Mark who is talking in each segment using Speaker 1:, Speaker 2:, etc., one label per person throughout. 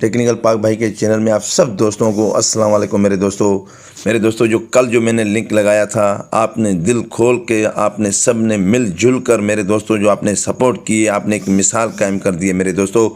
Speaker 1: Technical पाक भाई के चैनल में आप सब दोस्तों को अस्सलाम वालेकुम। मेरे दोस्तों जो मैंने लिंक लगाया था, आपने दिल खोल के, आपने सब ने मिलजुल कर मेरे दोस्तों जो आपने सपोर्ट किए, आपने एक मिसाल कायम कर दी है मेरे दोस्तों।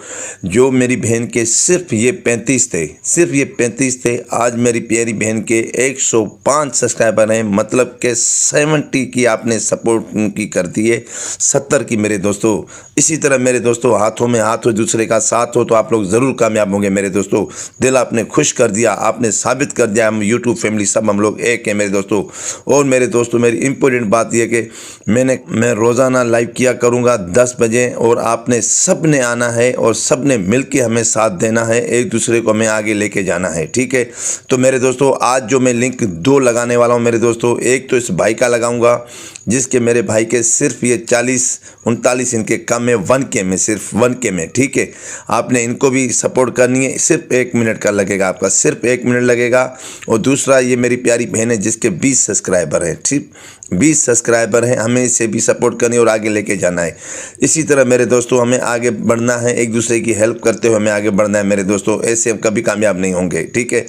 Speaker 1: जो मेरी बहन के सिर्फ ये 35 थे, आज मेरी प्यारी बहन के 105 सब्सक्राइबर हैं, मतलब कि 70 की आपने सपोर्ट की कर दी है, 70 की मेरे दोस्तों। इसी तरह मेरे दोस्तों हाथों में हाथ हो, दूसरे का साथ हो तो आप लोग ज़रूर कामयाब होंगे मेरे दोस्तों। दिल आपने खुश कर दिया, आपने साबित कर दिया हम यूट्यूब फैमिली सब हम लोग एक हैं मेरे दोस्तों। और मेरे दोस्तों मेरी इंपॉर्टेंट बात यह कि मैं रोज़ाना लाइव किया करूँगा 10 बजे, और आपने सब ने आना है और सब ने मिल के हमें साथ देना है, एक दूसरे को हमें आगे लेके जाना है, ठीक है। तो मेरे दोस्तों आज जो मैं लिंक 2 लगाने वाला हूँ मेरे दोस्तों, एक तो इस भाई का लगाऊंगा जिसके मेरे भाई के सिर्फ ये 40-39 इनके कम है 1K में, सिर्फ 1K में, ठीक है। आपने इनको भी सपोर्ट करनी है, सिर्फ 1 मिनट का लगेगा, आपका सिर्फ 1 मिनट लगेगा। और दूसरा ये मेरी प्यारी बहन है जिसके 20 सब्सक्राइबर हैं, ठीक, 20 सब्सक्राइबर हैं, हमें इसे भी सपोर्ट करनी और आगे लेके जाना है। इसी तरह मेरे दोस्तों हमें आगे बढ़ना है, एक दूसरे की हेल्प करते हुए हमें आगे बढ़ना है मेरे दोस्तों, ऐसे हम कभी कामयाब नहीं होंगे, ठीक है।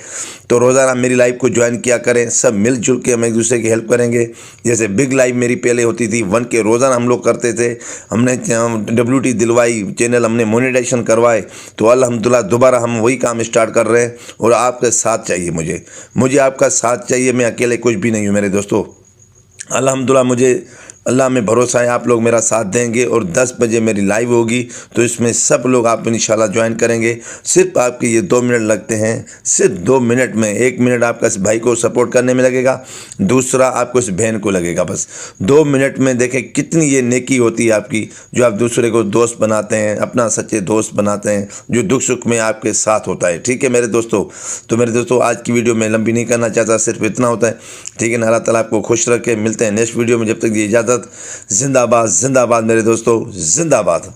Speaker 1: तो रोज़ाना मेरी लाइव को ज्वाइन किया करें, सब मिलजुल के हम एक दूसरे की हेल्प करेंगे। जैसे बिग लाइव मेरी पहले होती थी 1K रोज़ाना हम लोग करते थे, हमने WT दिलवाई, चैनल हमने मोनेटाइजेशन करवाए, तो अल्हम्दुलिल्लाह दोबारा हम वही काम स्टार्ट कर रहे हैं। और आपका साथ चाहिए, मुझे आपका साथ चाहिए, मैं अकेले कुछ भी नहीं हूँ मेरे दोस्तों। अल्हम्दुलिल्लाह मुझे अल्लाह में भरोसा है आप लोग मेरा साथ देंगे। और 10 बजे मेरी लाइव होगी तो इसमें सब लोग आप इंशाल्लाह ज्वाइन करेंगे। सिर्फ आपके ये 2 मिनट लगते हैं, सिर्फ 2 मिनट में, 1 मिनट आपका इस भाई को सपोर्ट करने में लगेगा, दूसरा आपको इस बहन को लगेगा। बस 2 मिनट में देखें कितनी ये नेकी होती है आपकी, जो आप दूसरे को दोस्त बनाते हैं, अपना सच्चे दोस्त बनाते हैं, जो दुख सुख में आपके साथ होता है, ठीक है मेरे दोस्तों। तो मेरे दोस्तों आज की वीडियो मैं लंबी नहीं करना चाहता, सिर्फ इतना होता है, ठीक है ना। अल्लाह ताला आपको खुश रखे, मिलते हैं नेक्स्ट वीडियो में, जब तक ये इजाज़त। जिंदाबाद जिंदाबाद मेरे दोस्तों, जिंदाबाद।